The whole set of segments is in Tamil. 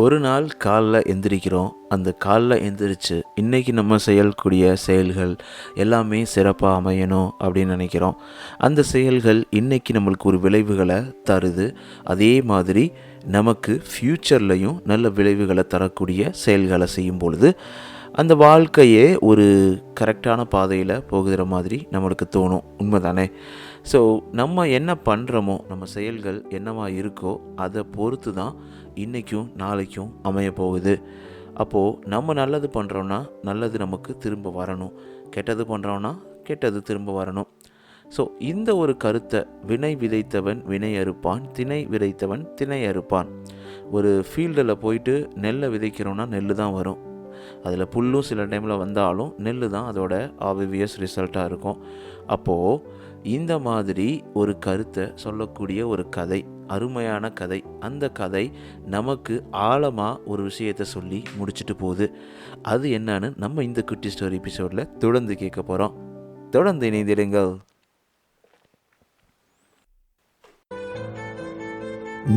ஒரு நாள் காலைல எந்திரிக்கிறோம். அந்த காலைல எந்திரிச்சு இன்றைக்கி நம்ம செய்யக்கூடிய செயல்கள் எல்லாமே சிறப்பாக அமையணும் அப்படின்னு நினைக்கிறோம். அந்த செயல்கள் இன்றைக்கி நம்மளுக்கு ஒரு விளைவுகளை தருது. அதே மாதிரி நமக்கு ஃப்யூச்சர்லையும் நல்ல விளைவுகளை தரக்கூடிய செயல்களை செய்யும் பொழுது அந்த வாழ்க்கையே ஒரு கரெக்டான பாதையில் போகிற மாதிரி நம்மளுக்கு தோணும். உண்மைதானே? ஸோ நம்ம என்ன பண்ணுறோமோ, நம்ம செயல்கள் என்னவா இருக்கோ அதை பொறுத்து தான் இன்றைக்கும் நாளைக்கும் அமைய போகுது. அப்போது நம்ம நல்லது பண்ணுறோன்னா நல்லது நமக்கு திரும்ப வரணும், கெட்டது பண்ணுறோன்னா கெட்டது திரும்ப வரணும். ஸோ இந்த ஒரு கருத்தை, வினை விதைத்தவன் வினை அறுப்பான், திணை விதைத்தவன் திணை அறுப்பான். ஒரு ஃபீல்டில் போயிட்டு நெல்லை விதைக்கிறோன்னா நெல் தான் வரும். அதில் புல்லும் சில டைமில் வந்தாலும் நெல் தான் அதோட ஆப்வியஸ் ரிசல்ட்டாக இருக்கும். அப்போது இந்த மாதிரி ஒரு கருத்தை சொல்லக்கூடிய ஒரு கதை, அருமையான கதை. அந்த கதை நமக்கு ஆழமாக ஒரு விஷயத்தை சொல்லி முடிச்சுட்டு போகுது. அது என்னன்னு நம்ம இந்த குட்டி ஸ்டோரி எபிசோடில் தொடர்ந்து கேட்க போகிறோம். தொடர்ந்து இணைந்திடுங்கள்.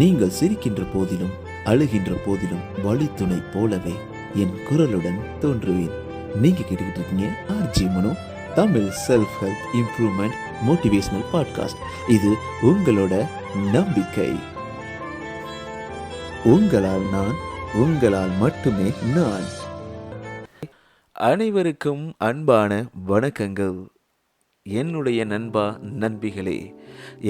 நீங்கள் சிரிக்கின்ற போதிலும் அழுகின்ற போதிலும் வழித்துணை போலவே என் குரலுடன் தோன்றுவேன். நீங்க கேட்டுக்கிட்டு இருக்கீங்க RJ Mano, Tamil self help improvement motivational podcast. இது உங்களோட நம்பிக்கை. உங்களால் நான், உங்களால் மட்டுமே நான். அனைவருக்கும் அன்பான வணக்கங்கள். என்னுடைய நண்பா நண்பிகளே,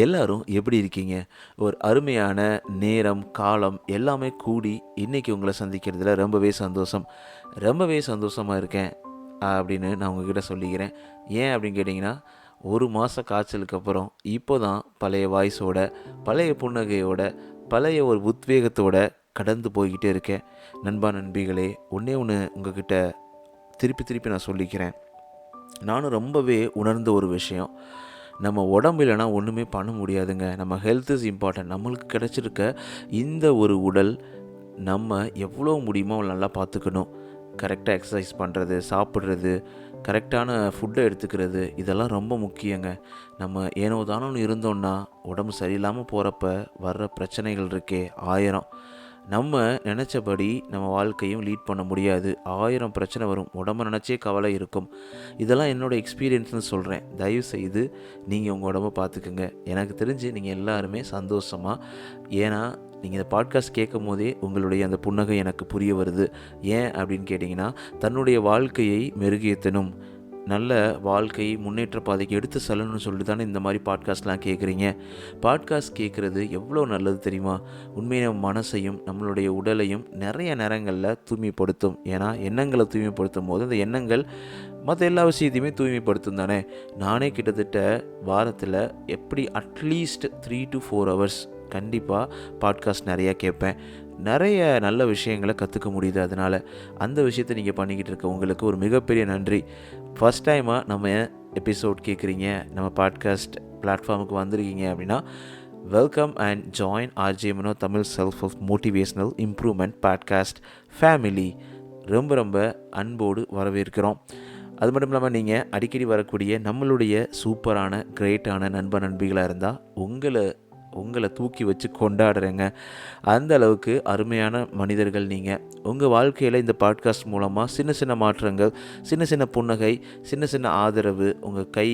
எல்லாரும் எப்படி இருக்கீங்க? ஒரு அருமையான நேரம் காலம் எல்லாமே கூடி இன்றைக்கி உங்களை சந்திக்கிறதுல ரொம்பவே சந்தோஷமாக இருக்கேன் அப்படின்னு நான் உங்ககிட்ட சொல்லிக்கிறேன். ஏன் அப்படின்னு கேட்டிங்கன்னா, ஒரு மாத காய்ச்சலுக்கு அப்புறம் இப்போ தான் பழைய வாய்ஸோட, பழைய புன்னகையோட, பழைய ஒரு உத்வேகத்தோட கடந்து போய்கிட்டே இருக்கேன். நண்பா நண்பிகளே, ஒன்றே ஒன்று உங்ககிட்ட திருப்பி நான் சொல்லிக்கிறேன். நானும் ரொம்பவே உணர்ந்த ஒரு விஷயம், நம்ம உடம்பு இல்லைனா ஒன்றுமே பண்ண முடியாதுங்க. நம்ம ஹெல்த் இஸ் இம்பார்ட்டன்ட். நம்மளுக்கு கிடச்சிருக்க இந்த ஒரு உடல் நம்ம எவ்வளோ முடியுமோ அவ்வளோ நல்லா பார்த்துக்கணும். கரெக்டாக எக்ஸசைஸ் பண்ணுறது, சாப்பிட்றது, கரெக்டான ஃபுட்டை எடுத்துக்கிறது, இதெல்லாம் ரொம்ப முக்கியங்க. நம்ம ஏனோ தானோன்னு இருந்தோன்னா உடம்பு சரியில்லாமல் போகிறப்ப வர்ற பிரச்சனைகள் இருக்கே 1000. நம்ம நினச்சபடி நம்ம வாழ்க்கையும் லீட் பண்ண முடியாது. 1000 பிரச்சனை வரும். உடம்பை நினச்சே கவலை இருக்கும். இதெல்லாம் என்னோடய எக்ஸ்பீரியன்ஸ்னு சொல்கிறேன். தயவுசெய்து நீங்கள் உங்கள் உடம்பை பார்த்துக்குங்க. எனக்கு தெரிஞ்சு நீங்கள் எல்லாருமே சந்தோஷமாக, ஏன்னா நீங்கள் இந்த பாட்காஸ்ட் கேட்கும் போதே உங்களுடைய அந்த புன்னகை எனக்கு புரிய வருது. ஏன் அப்படின்னு கேட்டிங்கன்னா, தன்னுடைய வாழ்க்கையை மெருகேற்றணும், நல்ல வாழ்க்கை முன்னேற்ற பாதைக்கு எடுத்து செல்லணும்னு சொல்லிட்டு தானே இந்த மாதிரி பாட்காஸ்ட்லாம் கேட்குறீங்க. பாட்காஸ்ட் கேட்குறது எவ்வளோ நல்லது தெரியுமா? உண்மையான மனசையும் நம்மளுடைய உடலையும் நிறைய நேரங்களில் தூய்மைப்படுத்தும். ஏன்னா எண்ணங்களை தூய்மைப்படுத்தும் போது அந்த எண்ணங்கள் மற்ற எல்லா விஷயத்தையுமே தூய்மைப்படுத்தும் தானே. நானே கிட்டத்தட்ட வாரத்தில் எப்படி அட்லீஸ்ட் 3 to 4 hours கண்டிப்பாக பாட்காஸ்ட் நிறையா கேட்பேன். நிறைய நல்ல விஷயங்களை கற்றுக்க முடியுது. அதனால் அந்த விஷயத்தை நீங்கள் பண்ணிக்கிட்டு இருக்க உங்களுக்கு ஒரு மிகப்பெரிய நன்றி. ஃபஸ்ட் டைமாக நம்ம எபிசோட் கேட்குறீங்க, நம்ம பாட்காஸ்ட் பிளாட்ஃபார்முக்கு வந்திருக்கீங்க அப்படின்னா, welcome and join RJ Mano Tamil self help motivational improvement podcast family. ரொம்ப அன்போடு வரவேற்கிறோம். அது மட்டும் இல்லாமல் நீங்கள் அடிக்கடி வரக்கூடிய நம்மளுடைய சூப்பரான கிரேட்டான நண்பர்களாக இருந்தால் உங்களை தூக்கி வச்சு கொண்டாடுறேங்க. அந்த அளவுக்கு அருமையான மனிதர்கள் நீங்கள். உங்கள் வாழ்க்கையில் இந்த பாட்காஸ்ட் மூலமாக சின்ன மாற்றங்கள், சின்ன புன்னகை, சின்ன ஆதரவு, உங்கள் கை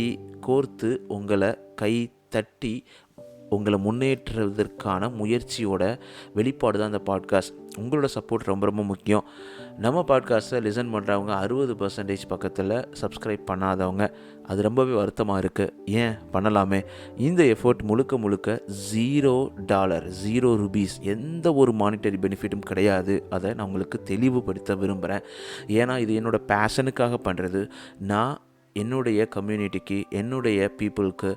கோர்த்து உங்களை கை தட்டி உங்களை முன்னேற்றுவதற்கான முயற்சியோட வெளிப்பாடு தான் இந்த பாட்காஸ்ட். உங்களோட சப்போர்ட் ரொம்ப முக்கியம். நம்ம பாட்காஸ்ட்டை லிசன் பண்ணுறவங்க 60% பக்கத்தில் சப்ஸ்கிரைப் பண்ணாதவங்க, அது ரொம்பவே வருத்தமாக இருக்குது. ஏன் பண்ணலாமே. இந்த எஃபோர்ட் முழுக்க $0, ₹0, எந்த ஒரு மானிட்டரி பெனிஃபிட்டும் கிடையாது. அதை நான் உங்களுக்கு தெளிவுபடுத்த விரும்புகிறேன். ஏன்னா இது என்னோடய பேஷனுக்காக பண்ணுறது. நான் என்னுடைய கம்யூனிட்டிக்கு, என்னுடைய பீப்புளுக்கு,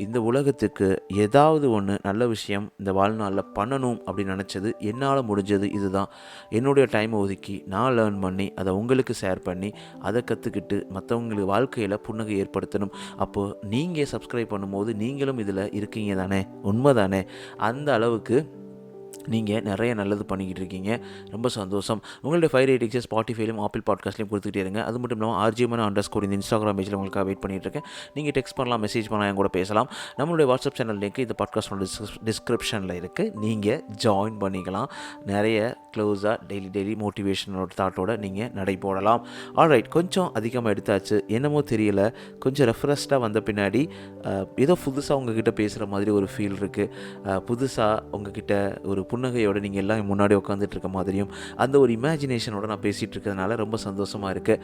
இந்த உலகத்துக்கு ஏதாவது ஒன்று நல்ல விஷயம் இந்த வாழ்நாளில் பண்ணணும் அப்படின்னு நினச்சது, என்னால் முடிஞ்சது இதுதான். என்னுடைய டைமை ஒதுக்கி நான் லேர்ன் பண்ணி அதை உங்களுக்கு ஷேர் பண்ணி அதை கற்றுக்கிட்டு மற்றவங்களுக்கு வாழ்க்கையில் புன்னகை ஏற்படுத்தணும். அப்போது நீங்கள் சப்ஸ்கிரைப் பண்ணும்போது நீங்களும் இதில் இருக்கீங்க தானே? உண்மை தானே? அந்த அளவுக்கு நீங்கள் நிறைய நல்லது பண்ணிக்கிட்டு இருக்கீங்க. ரொம்ப சந்தோஷம். உங்களுடைய 5 ரேட்டிங்ஸை ஸ்பாட்டிஃபைலையும் ஆப்பிள் பாட்காஸ்ட்லையும் கொடுத்துக்கிட்டே இருங்க. அது மட்டும் இல்லாமல் RJ__ இந்த இன்ஸ்டாகிராம் பேஜில் உங்களுக்காக வெயிட் பண்ணிட்டு இருக்கேன். நீங்கள் டெக்ஸ்ட் பண்ணலாம், மெசேஜ் பண்ணலாம், என் கூட பேசலாம். நம்மளுடைய வாட்ஸ்அப் சேனல் லிங்க் இந்த பாட்காஸ்டோட டிஸ்கிரிப்ஷனில் இருக்குது. நீங்கள் ஜாயின் பண்ணிக்கலாம். நிறைய க்ளோஸாக டெய்லி மோட்டிவேஷனோட தாட்டோட நீங்கள் நடை போடலாம். ஆல்ரைட், கொஞ்சம் அதிகமாக எடுத்தாச்சு, என்னமோ தெரியல. கொஞ்சம் ரெஃப்ரெஷ்டாக வந்த பின்னாடி ஏதோ புதுசாக உங்ககிட்ட பேசுகிற மாதிரி ஒரு ஃபீல் இருக்குது. புதுசாக உங்ககிட்ட ஒரு புன்னகையோடு நீங்கள் எல்லாம் முன்னாடி உட்காந்துட்டு இருக்க மாதிரியும் அந்த ஒரு இமேஜினேஷனோட நான் பேசிகிட்டு இருக்கிறதுனால ரொம்ப சந்தோஷமாக இருக்குது.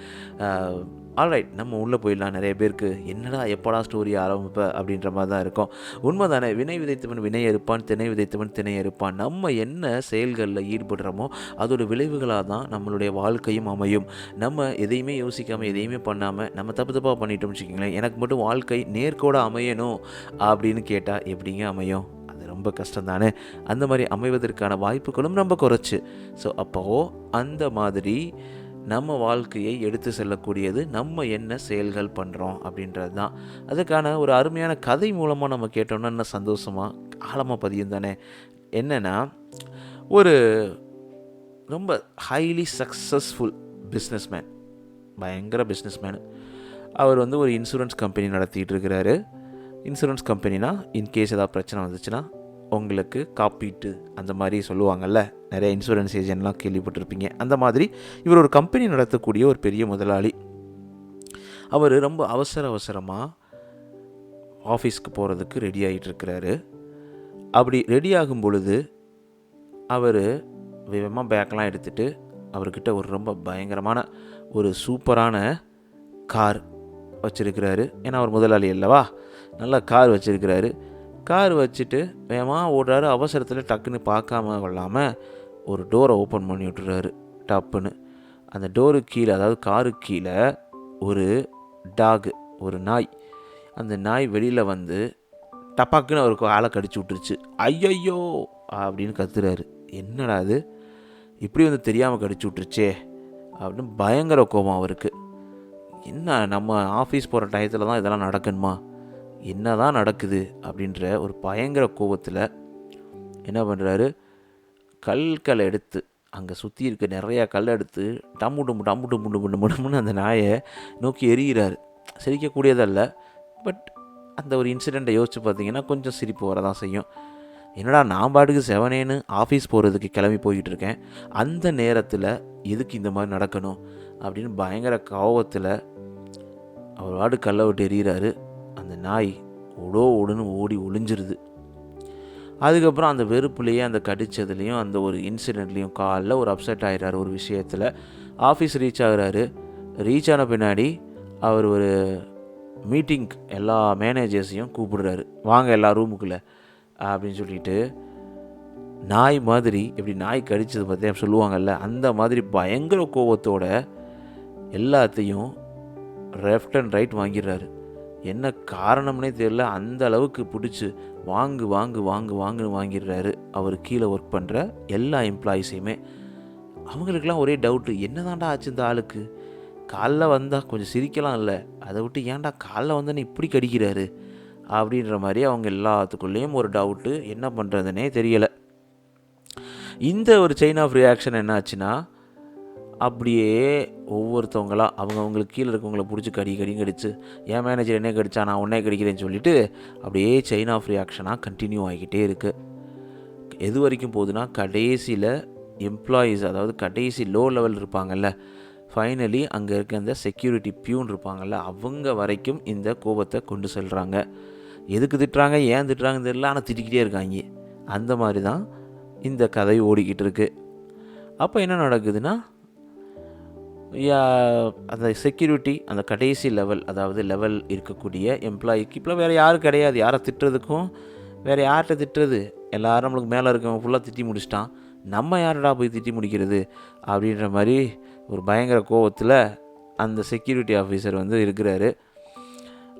ஆல்ரைட், நம்ம உள்ளே போயிடலாம். நிறைய பேருக்கு என்னடா எப்படா ஸ்டோரி ஆரம்பிப்ப அப்படின்ற மாதிரி தான் இருக்கும். உண்மை தானே? வினை விதைத்தவன் வினை அறுப்பான், திணை விதைத்தவன் திணை அறுப்பான். நம்ம என்ன செயல்களில் ஈடுபடுறோமோ அதோட விளைவுகளாக தான் நம்மளுடைய வாழ்க்கையும் அமையும். நம்ம எதையுமே யோசிக்காமல் எதையுமே பண்ணாமல் நம்ம தப்பாக பண்ணிட்டோம்னு வச்சுக்கோங்களேன். எனக்கு மட்டும் வாழ்க்கை நேர்கோட அமையணும் அப்படின்னு கேட்டால் எப்படிங்க அமையும்? ரொம்ப கஷ்டம் தானே. அந்த மாதிரி அமைவதற்கான வாய்ப்புகளும் ரொம்ப குறைச்சு. ஸோ அப்போது அந்த மாதிரி நம்ம வாழ்க்கையை எடுத்து செல்லக்கூடியது நம்ம என்ன செயல்கள் பண்ணுறோம் அப்படின்றது தான். அதுக்கான ஒரு அருமையான கதை மூலமாக நம்ம கேட்டோம்னா இன்னும் சந்தோஷமாக ஆழமாக பதியும் தானே. என்னென்னா, ஒரு ரொம்ப ஹைலி சக்ஸஸ்ஃபுல் பிஸ்னஸ்மேன், பயங்கர பிஸ்னஸ்மேனு. அவர் வந்து ஒரு இன்சூரன்ஸ் கம்பெனி நடத்திட்டு இருக்கிறாரு. இன்சூரன்ஸ் கம்பெனினா இன்கேஸ் ஏதாவது பிரச்சனை வந்துச்சுன்னா உங்களுக்கு காப்பீட்டு அந்த மாதிரி சொல்லுவாங்கள்ல, நிறைய இன்சூரன்ஸ் ஏஜென்ட்லாம் கேள்விப்பட்டிருப்பீங்க. அந்த மாதிரி இவர் ஒரு கம்பெனி நடத்தக்கூடிய ஒரு பெரிய முதலாளி. அவர் ரொம்ப அவசரமாக ஆஃபீஸ்க்கு போகிறதுக்கு ரெடி ஆகிட்டு இருக்கிறாரு. அப்படி ரெடி ஆகும் பொழுது அவர் வேகமாக பேக்கெலாம் எடுத்துகிட்டு அவர்கிட்ட ஒரு ரொம்ப பயங்கரமான ஒரு சூப்பரான கார் வச்சுருக்கிறாரு. ஏன்னா அவர் முதலாளி அல்லவா, நல்லா கார் வச்சுருக்கிறாரு. கார் வச்சுட்டு வேகமாக ஓடுறாரு. அவசரத்தில் டக்குன்னு பார்க்காம கொள்ளாமல் ஒரு டோரை ஓப்பன் பண்ணி விட்டுறாரு டப்புன்னு. அந்த டோருக்கு கீழே, அதாவது காருக்கு கீழே ஒரு டாகு, ஒரு நாய். அந்த நாய் வெளியில் வந்து டப்பாக்குன்னு அவருக்கு ஆளை கடிச்சு விட்டுருச்சு. ஐயையோ அப்படின்னு கத்துறாரு. என்னடா அது, இப்படி வந்து தெரியாமல் கடிச்சு விட்டுருச்சே அப்படின்னு பயங்கர கோபம் அவருக்கு. என்ன, நம்ம ஆஃபீஸ் போகிற டயத்தில் தான் இதெல்லாம் நடக்கணுமா, என்ன தான் நடக்குது அப்படின்ற ஒரு பயங்கர கோபத்தில் என்ன பண்ணுறாரு, கல்களை எடுத்து அங்கே சுற்றி இருக்க நிறையா கல் எடுத்து டம்முன்னு அந்த நாயை நோக்கி எறிகிறாரு. சிரிக்கக்கூடியதல்ல, பட் அந்த ஒரு இன்சிடெண்ட்டை யோசித்து பார்த்தீங்கன்னா கொஞ்சம் சிரிப்பு வரதான் செய்யும். என்னடா, நான் பாட்டுக்கு செவனேன்னு ஆஃபீஸ் போகிறதுக்கு கிளம்பி போய்கிட்டு இருக்கேன், அந்த நேரத்தில் எதுக்கு இந்த மாதிரி நடக்கணும் அப்படின்னு பயங்கர கோபத்தில் அவர் வாடு கல்லை விட்டு எறிகிறாரு. அந்த நாய் ஓடுன்னு ஓடி ஒளிஞ்சிருது. அதுக்கப்புறம் அந்த வெறுப்புலேயே, அந்த கடித்ததுலேயும், அந்த ஒரு இன்சிடெண்ட்லேயும் காலைல ஒரு அப்செட் ஆகிறாரு ஒரு விஷயத்தில். ஆஃபீஸ் ரீச் ஆகிறாரு. ரீச் ஆன பின்னாடி அவர் ஒரு மீட்டிங் எல்லா மேனேஜர்ஸையும் கூப்பிடுறாரு, வாங்க எல்லா ரூமுக்குள்ளே அப்படின்னு சொல்லிட்டு. நாய் மாதிரி, எப்படி நாய் கடித்தது பற்றி சொல்லுவாங்கள்ல, அந்த மாதிரி பயங்கர கோபத்தோட எல்லாத்தையும் லெஃப்ட் அண்ட் ரைட் வாங்கிடுறாரு. என்ன காரணம்னே தெரியல, அந்த அளவுக்கு பிடிச்சி வாங்குன்னு வாங்கிடுறாரு. அவர் கீழே ஒர்க் பண்ணுற எல்லா எம்ப்ளாயீஸையுமே. அவங்களுக்கெல்லாம் ஒரே டவுட்டு, என்ன தாண்டா ஆச்சு இந்த ஆளுக்கு, காலைல வந்தால் கொஞ்சம் சிரிக்கலாம் இல்லை, அதை விட்டு ஏன்டா காலைல வந்தோன்னு இப்படி கடிக்கிறாரு அப்படின்ற மாதிரி அவங்க எல்லாத்துக்குள்ளேயும் ஒரு டவுட்டு. என்ன பண்ணுறதுனே தெரியலை. இந்த ஒரு செயின் ஆஃப் ரியாக்ஷன் என்ன ஆச்சுன்னா, அப்படியே ஒவ்வொருத்தவங்களாக அவங்களுக்கு கீழே இருக்கவங்கள பிடிச்சி கடிச்சு, என் மேனேஜர் என்ன கடிச்சா நான் உன்னே கடிக்கிறேன்னு சொல்லிட்டு அப்படியே செயின் ஆஃப் ரியாக்ஷனாக கண்டினியூ ஆகிக்கிட்டே இருக்குது. எது வரைக்கும் போகுதுன்னா, கடைசியில் எம்ப்ளாயீஸ், அதாவது கடைசி லோ லெவல் இருப்பாங்கள்ல, ஃபைனலி அங்கே இருக்க அந்த செக்யூரிட்டி பியூன் இருப்பாங்கள்ல, அவங்க வரைக்கும் இந்த கோபத்தை கொண்டு செல்கிறாங்க. எதுக்கு திட்டுறாங்க, ஏன் திட்டுறாங்கன்னு தெரியல, ஆனால் திட்டிக்கிட்டே இருக்காங்க. அந்த மாதிரி தான் இந்த கதை ஓடிக்கிட்டு இருக்கு. அப்போ என்ன நடக்குதுன்னா, அந்த செக்யூரிட்டி, அந்த கடைசி லெவல், அதாவது லெவல் இருக்கக்கூடிய எம்ப்ளாயிக்கு இப்போ வேறு யாரும் கிடையாது, யாரை திட்டுறதுக்கும், வேறு யார்கிட்ட திட்டுறது, எல்லோரும் நம்மளுக்கு மேலே இருக்கவங்க ஃபுல்லாக திட்டி முடிச்சிட்டான், நம்ம யாரடா போய் திட்டி முடிக்கிறது அப்படின்ற மாதிரி ஒரு பயங்கர கோபத்தில் அந்த செக்யூரிட்டி ஆஃபீஸர் வந்து இருக்கிறாரு.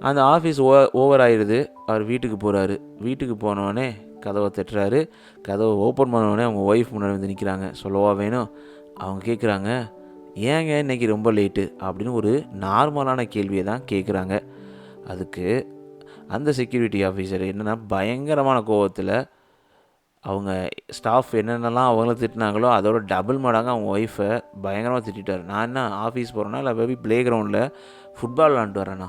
அந்த ஆஃபீஸ் ஓவர் ஆயிடுது. அவர் வீட்டுக்கு போகிறாரு. வீட்டுக்கு போனோடனே கதவை தட்டுறாரு. கதவை ஓப்பன் பண்ணோடனே அவங்க ஒய்ஃப் முன்னாடி வந்து நிற்கிறாங்க. சொல்லவா வேணும்? அவங்க கேட்குறாங்க, ஏங்க இன்றைக்கி ரொம்ப லேட்டு அப்படின்னு ஒரு நார்மலான கேள்வியை தான் கேட்குறாங்க. அதுக்கு அந்த செக்யூரிட்டி ஆஃபீஸர் என்னென்னா பயங்கரமான கோபத்தில் அவங்க ஸ்டாஃப் என்னென்னலாம் அவங்கள திட்டினாங்களோ அதோட டபுள் மடங்கு அவங்க ஒய்ஃபை பயங்கரமாக திட்டார். நான் என்ன ஆஃபீஸ் போகிறேன்னா இல்லை பேபி ப்ளே கிரவுண்டில் ஃபுட்பால் விளாண்டுட்டு வரேண்ணா,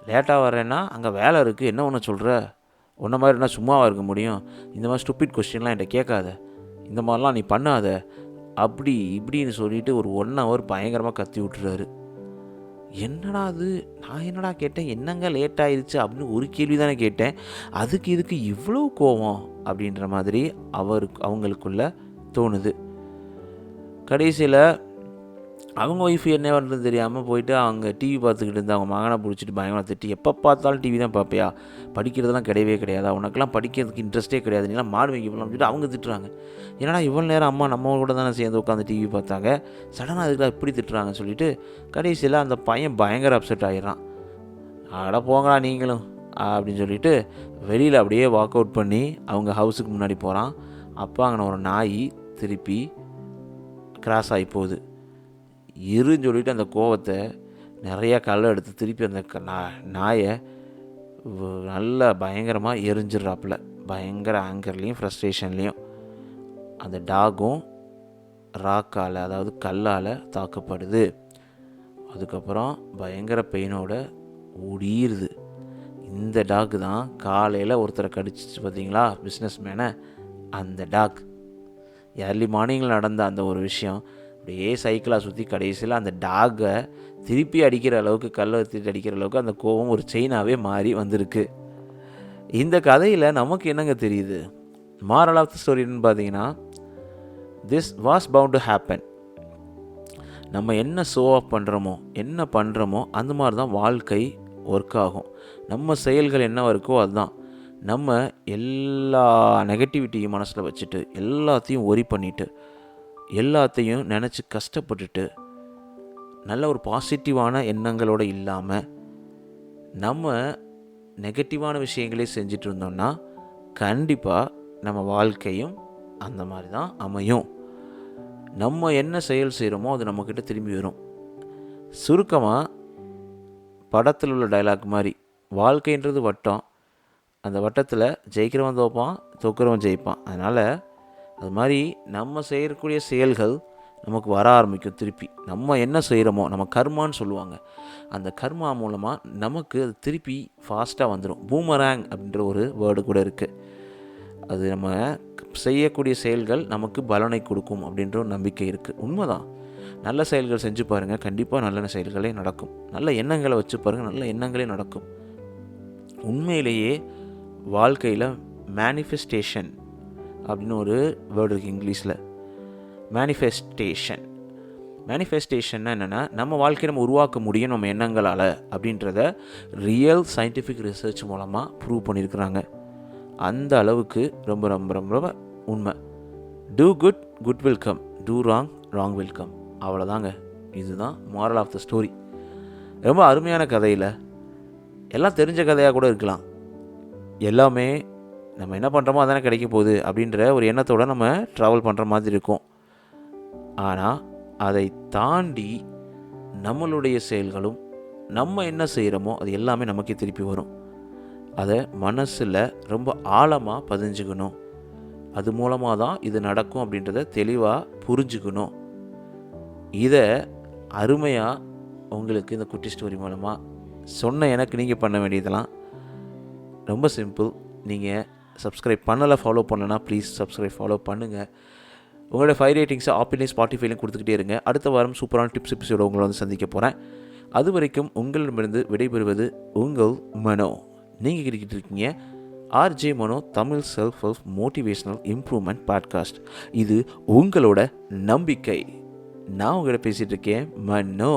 லேட்டாக வரேன்னா அங்கே வேலை இருக்குது, என்ன ஒன்று சொல்கிற, உன்ன மாதிரி என்ன சும்மாவாக இருக்க முடியும், இந்த மாதிரி ஸ்டூப்பிட் கொஸ்டின்லாம் என்கிட்ட கேட்காத, இந்த மாதிரிலாம் நீ பண்ணாத, அப்படி இப்படின்னு சொல்லிட்டு ஒரு 1 hour பயங்கரமாக கத்தி விட்டுறாரு. என்னடா அது, நான் என்னடா கேட்டேன், என்னங்க லேட் ஆயிடுச்சு அப்படின்னு ஒரு கேள்வி தானே கேட்டேன், அதுக்கு இதுக்கு இவ்வளோ கோவம் அப்படின்ற மாதிரி அவங்களுக்குள்ள தோணுது. கடைசியில் அவங்க ஒய்ஃபு என்ன பண்ணுறது தெரியாமல் போயிட்டு அவங்க டிவி பார்த்துக்கிட்டு இருந்து அவங்க மகனை பிடிச்சிட்டு பயங்கரமாக திட்டி, எப்போ பார்த்தாலும் டிவி தான் பார்ப்பியா, படிக்கிறதுலாம் கிடையவே கிடையாதா, உனக்கெல்லாம் படிக்கிறதுக்கு இன்ட்ரெஸ்ட்டே கிடையாது, நீலாம் மாடு வைக்க போகலாம்னு சொல்லிட்டு அவங்க திட்டுறாங்க. ஏன்னா இவ்வளோ நேரம் அம்மா நம்ம கூட தானே சேர்ந்து உட்காந்து டிவி பார்த்தாங்க, சடனாக அதுக்கு இப்படி திட்டுறாங்கன்னு சொல்லிட்டு கடைசியில் அந்த பையன் பயங்கர அப்செட் ஆகிடுறான். அட போங்களா நீங்களும் அப்படின்னு சொல்லிட்டு வெளியில் அப்படியே வாக் அவுட் பண்ணி அவங்க ஹவுஸுக்கு முன்னாடி போகிறான். அப்போ அங்கே ஒரு நாய் திருப்பி கிராஸ் ஆகி போகுது. இருன்னு சொல்லிட்டு அந்த கோவத்தை நிறையா கல்லை எடுத்து திருப்பி அந்த நாயை நல்லா பயங்கரமாக எரிஞ்சிட்றாப்புல. பயங்கர ஆங்கர்லேயும் ஃப்ரஸ்ட்ரேஷன்லேயும் அந்த டாகும் ராக்கால், அதாவது கல்லால் தாக்கப்படுது. அதுக்கப்புறம் பயங்கர பெயினோட ஓடிடுது. இந்த டாக் தான் காலையில் ஒருத்தரை கடிச்சிச்சு பார்த்தீங்களா, பிஸ்னஸ் மேனை, அந்த டாக். ஏர்லி மார்னிங்கில் நடந்த அந்த ஒரு விஷயம் அப்படியே சைக்கிளாக சுற்றி கடைசியில் அந்த டாகை திருப்பி அடிக்கிற அளவுக்கு, கல்லை திருப்பி அடிக்கிற அளவுக்கு அந்த கோபம் ஒரு செயினாகவே மாறி வந்திருக்கு. இந்த கதையில் நமக்கு என்னங்க தெரியுது, மாரல் ஆஃப் த ஸ்டோரின்னு பார்த்தீங்கன்னா, this was bound to happen. நம்ம என்ன ஷோ ஆஃப் பண்ணுறோமோ, என்ன பண்ணுறோமோ அந்த மாதிரி தான் வாழ்க்கை ஒர்க் ஆகும். நம்ம செயல்கள் என்ன இருக்கோ அதுதான். நம்ம எல்லா நெகட்டிவிட்டியும் மனசில் வச்சுட்டு, எல்லாத்தையும் ஒரி பண்ணிவிட்டு, எல்லாத்தையும் நினச்சி கஷ்டப்பட்டுட்டு, நல்ல ஒரு பாசிட்டிவான எண்ணங்களோடு இல்லாமல் நம்ம நெகட்டிவான விஷயங்களே செஞ்சிட்டு இருந்தோம்னா கண்டிப்பாக நம்ம வாழ்க்கையும் அந்த மாதிரி தான் அமையும். நம்ம என்ன செயல் செய்கிறோமோ அது நம்மக்கிட்ட திரும்பி வரும். சுருக்கமாக படத்தில் உள்ள டைலாக் மாதிரி, வாழ்க்கைன்றது வட்டம், அந்த வட்டத்தில் ஜெயிக்கிறவன் தோப்பான், தோக்கிறவன் ஜெயிப்பான். அதனால் அது மாதிரி நம்ம செய்யக்கூடிய செயல்கள் நமக்கு வர ஆரம்பிக்கும் திருப்பி. நம்ம என்ன செய்கிறோமோ, நம்ம கர்மான்னு சொல்லுவாங்க, அந்த கர்மா மூலமாக நமக்கு அது திருப்பி ஃபாஸ்ட்டாக வந்துடும். பூமராங் அப்படின்ற ஒரு வேர்டு கூட இருக்குது. அது நம்ம செய்யக்கூடிய செயல்கள் நமக்கு பலனை கொடுக்கும் அப்படின்ற ஒரு நம்பிக்கை இருக்குது. உண்மைதான். நல்ல செயல்கள் செஞ்சு பாருங்கள், கண்டிப்பாக நல்ல செயல்களே நடக்கும். நல்ல எண்ணங்களை வச்சு பாருங்கள், நல்ல எண்ணங்களே நடக்கும். உண்மையிலேயே வாழ்க்கையில் மேனிஃபெஸ்டேஷன் அப்படின்னு ஒரு வேர்டு இருக்குது இங்கிலீஷில். மேனிஃபெஸ்டேஷன்னா என்னென்னா, நம்ம வாழ்க்கையை நம்ம உருவாக்க முடியும் நம்ம எண்ணங்களால் அப்படின்றத ரியல் சயின்டிஃபிக் ரிசர்ச் மூலமாக ப்ரூவ் பண்ணியிருக்கிறாங்க. அந்த அளவுக்கு ரொம்ப ரொம்ப ரொம்ப உண்மை. Do good, good will come. Do wrong, wrong will come. அவ்வளோதாங்க. இதுதான் மாரல் ஆஃப் த ஸ்டோரி. ரொம்ப அருமையான கதையில், எல்லாம் தெரிஞ்ச கதையாக கூட இருக்கலாம், எல்லாமே நம்ம என்ன பண்ணுறோமோ அதானே கிடைக்க போகுது அப்படின்ற ஒரு எண்ணத்தோடு நம்ம ட்ராவல் பண்ணுற மாதிரி இருக்கும். ஆனால் அதை தாண்டி நம்மளுடைய செயல்களும் நம்ம என்ன செய்கிறோமோ அது எல்லாமே நமக்கே திருப்பி வரும். அதை மனசில் ரொம்ப ஆழமாக பதிஞ்சுக்கணும். அது மூலமாக தான் இது நடக்கும் அப்படின்றத தெளிவாக புரிஞ்சுக்கணும். இதை அருமையாக உங்களுக்கு இந்த குட்டி ஸ்டோரி மூலமாக சொன்ன எனக்கு நீங்கள் பண்ண வேண்டியதெல்லாம் ரொம்ப சிம்பிள். நீங்கள் சப்ஸ்கிரைப் பண்ணலை, ஃபாலோ பண்ணலைன்னா ப்ளீஸ் சப்ஸ்கிரைப், ஃபாலோ பண்ணுங்கள். உங்களோட 5 ரேட்டிங்ஸை ஆப்பிலையும் ஸ்பாட்டிஃபைலையும் கொடுத்துக்கிட்டே இருங்க. அடுத்த வாரம் சூப்பரான டிப்ஸ் எபிசோட உங்களை வந்து சந்திக்க போகிறேன். அது வரைக்கும் உங்களிடமிருந்து விடைபெறுவது உங்கள் மனோ. நீங்கள் கிட்டக்கிட்டு இருக்கீங்க RJ Mano, Tamil self help motivational improvement podcast. இது உங்களோட நம்பிக்கை. நான் உங்கள்கிட்ட பேசிகிட்டு இருக்கேன் மனோ.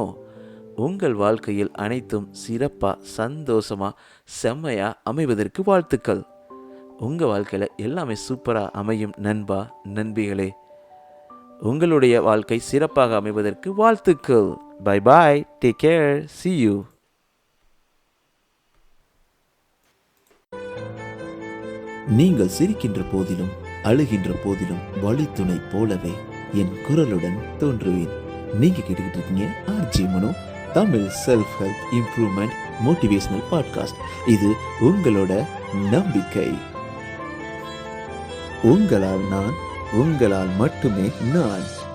உங்கள் வாழ்க்கையில் அனைத்தும் சிறப்பாக, சந்தோஷமாக, செம்மையாக அமைவதற்கு வாழ்த்துக்கள். உங்கள் வாழ்க்கையில் எல்லாமே சூப்பராக அமையும் நண்பா, நண்பிகளே. உங்களுடைய வாழ்க்கை சிறப்பாக அமைவதற்கு வாழ்த்துக்கள். Bye bye, take care, see you. நீங்கள் சிரிக்கின்ற போதிலும் அழுகின்ற போதிலும் வழித்துணை போலவே என் குரலுடன் தோன்றுவேன். நீங்க கேட்டுக்கிட்டு இருக்கீங்க RJ Mano, Tamil self help improvement motivational podcast. இது உங்களோட நம்பிக்கை. உங்களால் நான், உங்களால் மட்டுமே நான்.